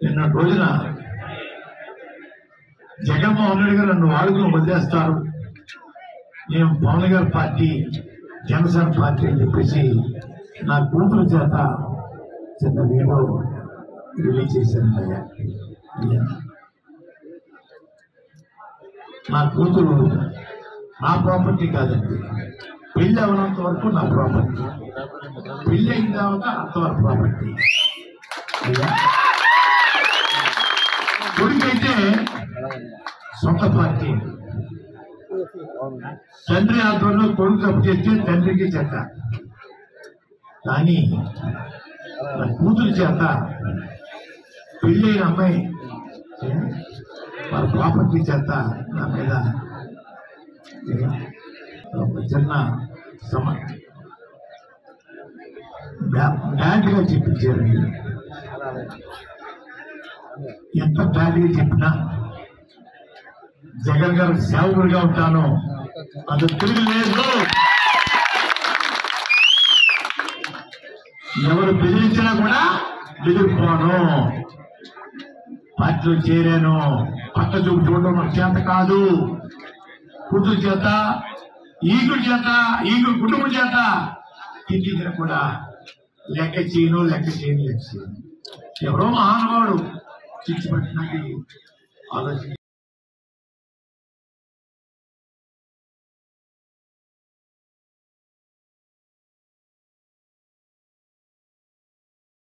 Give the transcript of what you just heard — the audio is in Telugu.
నిన్న రోజున జగన్మోహన్ రెడ్డి గారు నన్ను వాడుకుని వదిలేస్తారు, నేను పవన్ గారి పార్టీ జనసేన పార్టీ అని చెప్పేసి నా కూతురు చేత చిన్న వీడియో రిలీజ్ చేశాను. అయ్యా నా కూతురు నా ప్రాపర్టీ కాదండి, పెళ్లి అవనంత వరకు నా ప్రాపర్టీ, పెళ్లి అయిన తర్వాత అంతవరకు ప్రాపర్టీ. కొడుకైతే సొంత పార్టీ, తండ్రి ఆధ్వర్యంలో కొడుకు తప్పు చేస్తే తండ్రికి చెత్త, కానీ నా కూతురు చేత పెళ్లి అయిన అమ్మాయి వాళ్ళ ప్రాపర్టీ చేత నా మీద చిన్న బ్యాడ్గా చెప్పించారండి. ఎంత బ్యాడ్గా చెప్పినా జగన్ గారు సేవకుడిగా ఉంటాను, అది తిరిగి లేదు. ఎవరు బెదిరించినా కూడా బెదిరిపోను. పార్టీలో చేరాను, పట్ట చూపు చూడడం నాకు చేత కాదు. కూతురు చేత, ఈగుడి చేత, ఈగుడు కుటుంబం చేత తిట్టించిన కూడా లెక్క చేయను. ఎవరో మహానుభావుడు చిచ్చి పట్టినట్టు ఆలోచన